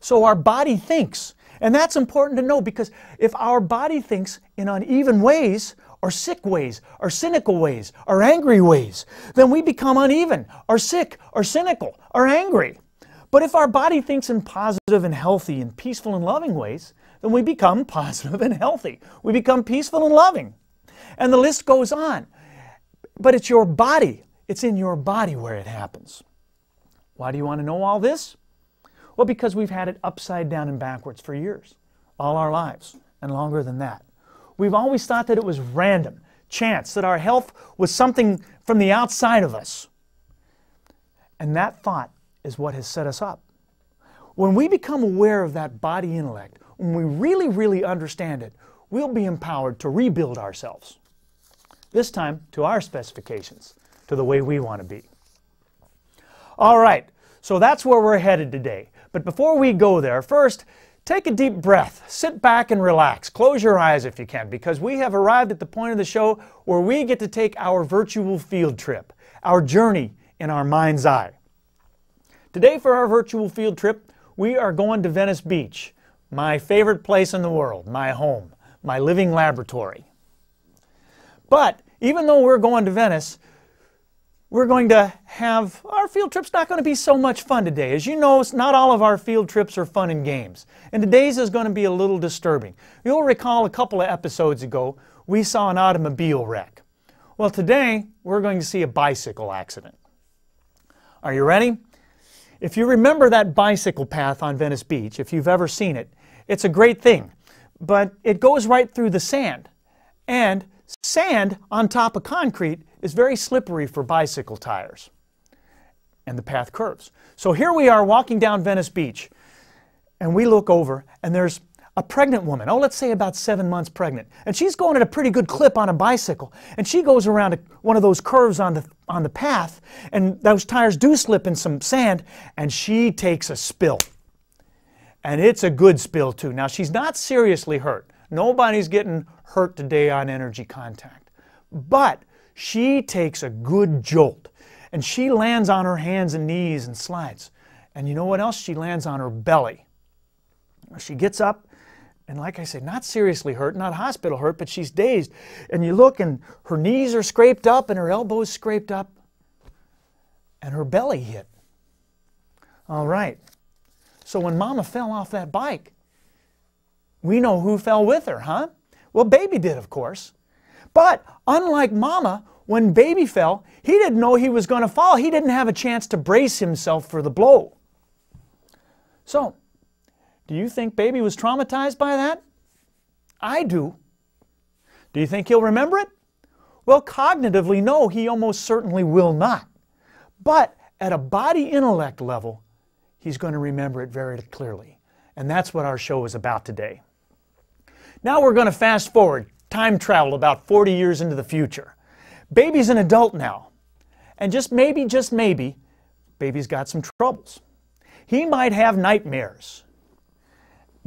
So our body thinks. And that's important to know, because if our body thinks in uneven ways, or sick ways, or cynical ways, or angry ways, then we become uneven, or sick, or cynical, or angry. But if our body thinks in positive and healthy and peaceful and loving ways, then we become positive and healthy. We become peaceful and loving. And the list goes on. But it's your body. It's in your body where it happens. Why do you want to know all this? Well, because we've had it upside down and backwards for years, all our lives, and longer than that. We've always thought that it was random, chance, that our health was something from the outside of us. And that thought is what has set us up. When we become aware of that body intellect, when we really, really understand it, we'll be empowered to rebuild ourselves. This time to our specifications, to the way we want to be. All right, so that's where we're headed today. But before we go there, first, take a deep breath, sit back and relax. Close your eyes if you can, because we have arrived at the point of the show where we get to take our virtual field trip, our journey in our mind's eye. Today for our virtual field trip, we are going to Venice Beach, my favorite place in the world, my home, my living laboratory. But even though we're going to Venice, we're going to have, our field trip's not going to be so much fun today. As you know, not all of our field trips are fun and games. And today's is going to be a little disturbing. You'll recall a couple of episodes ago, we saw an automobile wreck. Well, today, we're going to see a bicycle accident. Are you ready? If you remember that bicycle path on Venice Beach, if you've ever seen it, it's a great thing. But it goes right through the sand. And sand on top of concrete is very slippery for bicycle tires. And the path curves. So here we are walking down Venice Beach, and we look over, and there's a pregnant woman, oh, let's say about 7 months pregnant, and she's going at a pretty good clip on a bicycle, and she goes around one of those curves on the path, and those tires do slip in some sand, and she takes a spill. And it's a good spill too. Now, she's not seriously hurt. Nobody's getting hurt today on energy contact. But she takes a good jolt, and she lands on her hands and knees and slides. And you know what else? She lands on her belly. She gets up, and like I said, not seriously hurt, not hospital hurt, but she's dazed. And you look, and her knees are scraped up, and her elbows scraped up, and her belly hit. All right. So when Mama fell off that bike, we know who fell with her, huh? Well, Baby did, of course. But unlike Mama, when Baby fell, he didn't know he was going to fall. He didn't have a chance to brace himself for the blow. So, do you think Baby was traumatized by that? I do. Do you think he'll remember it? Well, cognitively, no, he almost certainly will not. But at a body intellect level, he's going to remember it very clearly. And that's what our show is about today. Now we're going to fast forward, time travel about 40 years into the future. Baby's an adult now. And just maybe, Baby's got some troubles. He might have nightmares.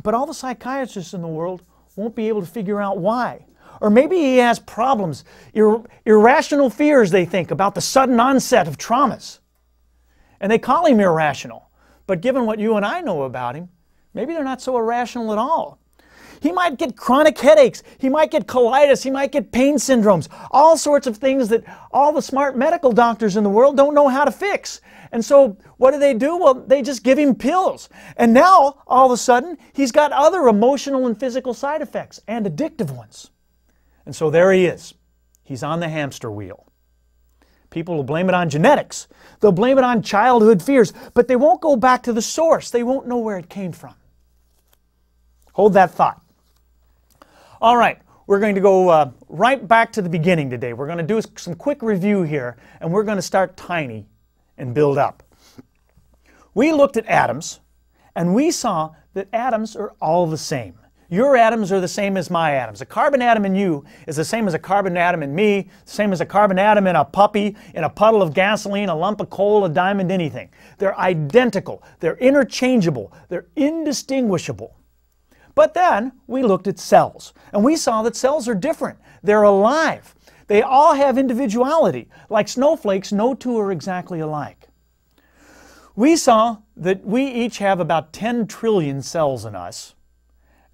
But all the psychiatrists in the world won't be able to figure out why. Or maybe he has problems, irrational fears, they think, about the sudden onset of traumas. And they call him irrational. But given what you and I know about him, maybe they're not so irrational at all. He might get chronic headaches, he might get colitis, he might get pain syndromes, all sorts of things that all the smart medical doctors in the world don't know how to fix. And so what do? Well, they just give him pills. And now, all of a sudden, he's got other emotional and physical side effects, and addictive ones. And so there he is. He's on the hamster wheel. People will blame it on genetics. They'll blame it on childhood fears, but they won't go back to the source. They won't know where it came from. Hold that thought. All right, we're going to go right back to the beginning today. We're going to do some quick review here, and we're going to start tiny and build up. We looked at atoms, and we saw that atoms are all the same. Your atoms are the same as my atoms. A carbon atom in you is the same as a carbon atom in me, the same as a carbon atom in a puppy, in a puddle of gasoline, a lump of coal, a diamond, anything. They're identical. They're interchangeable. They're indistinguishable. But then we looked at cells, and we saw that cells are different. They're alive. They all have individuality. Like snowflakes, no two are exactly alike. We saw that we each have about 10 trillion cells in us,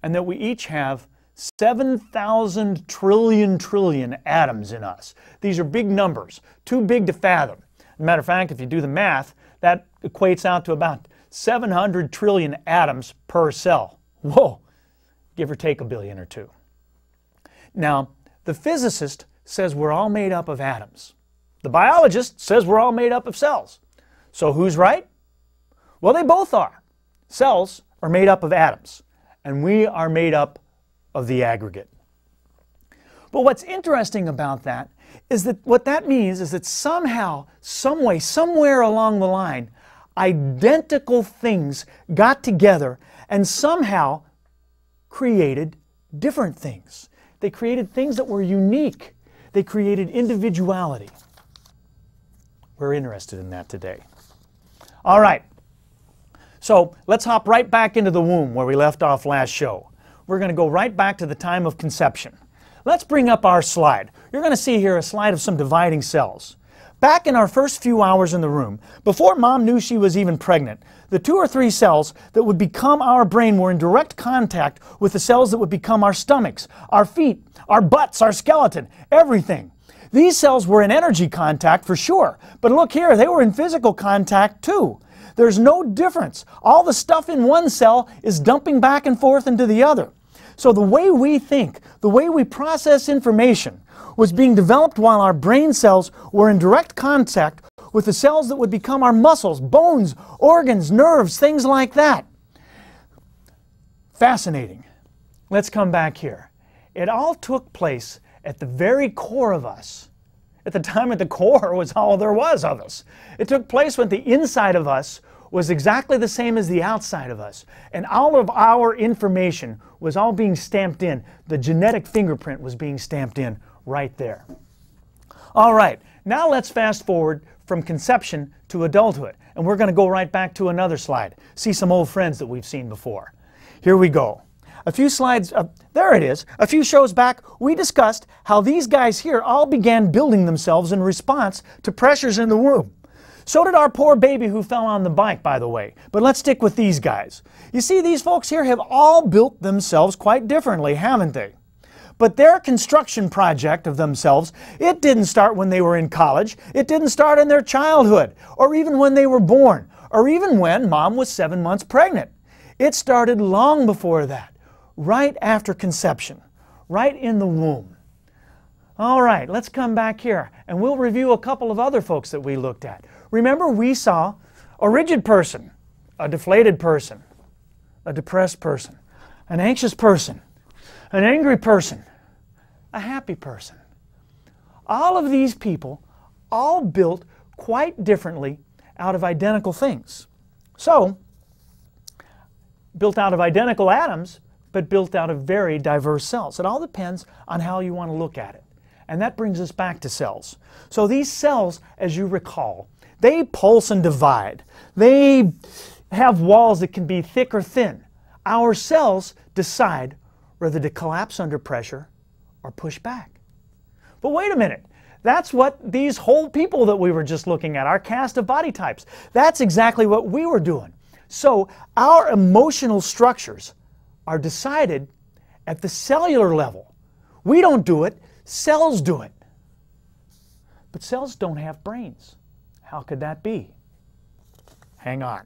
and that we each have 7,000 trillion atoms in us. These are big numbers, too big to fathom. As a matter of fact, if you do the math, that equates out to about 700 trillion atoms per cell. Whoa, give or take a billion or two. Now, the physicist says we're all made up of atoms. The biologist says we're all made up of cells. So who's right? Well, they both are. Cells are made up of atoms, and we are made up of the aggregate. But what's interesting about that is that what that means is that somehow, some way, somewhere along the line, identical things got together and somehow created different things. They created things that were unique. They created individuality. We're interested in that today. All right. So let's hop right back into the womb where we left off last show. We're going to go right back to the time of conception. Let's bring up our slide. You're going to see here a slide of some dividing cells. Back in our first few hours in the room, before Mom knew she was even pregnant, the 2 or 3 cells that would become our brain were in direct contact with the cells that would become our stomachs, our feet, our butts, our skeleton, everything. These cells were in energy contact for sure, but look here, they were in physical contact too. There's no difference. All the stuff in one cell is dumping back and forth into the other. So the way we think, the way we process information, was being developed while our brain cells were in direct contact with the cells that would become our muscles, bones, organs, nerves, things like that. Fascinating. Let's come back here. It all took place at the very core of us. At the time, at the core was all there was of us. It took place when the inside of us was exactly the same as the outside of us. And all of our information was all being stamped in. The genetic fingerprint was being stamped in right there. All right, now let's fast forward from conception to adulthood. And we're going to go right back to another slide. See some old friends that we've seen before. Here we go. A few slides, there it is. A few shows back, we discussed how these guys here all began building themselves in response to pressures in the womb. So did our poor baby who fell on the bike, by the way. But let's stick with these guys. You see, these folks here have all built themselves quite differently, haven't they? But their construction project of themselves, it didn't start when they were in college. It didn't start in their childhood, or even when they were born, or even when Mom was 7 months pregnant. It started long before that. Right after conception, right in the womb. All right, let's come back here and we'll review a couple of other folks that we looked at. Remember, we saw a rigid person, a deflated person, a depressed person, an anxious person, an angry person, a happy person. All of these people all built quite differently out of identical things. So, built out of identical atoms, but built out of very diverse cells. It all depends on how you want to look at it. And that brings us back to cells. So these cells, as you recall, they pulse and divide. They have walls that can be thick or thin. Our cells decide whether to collapse under pressure or push back. But wait a minute. That's what these whole people that we were just looking at, our cast of body types, that's exactly what we were doing. So our emotional structures are decided at the cellular level. We don't do it, cells do it. But cells don't have brains. How could that be? Hang on.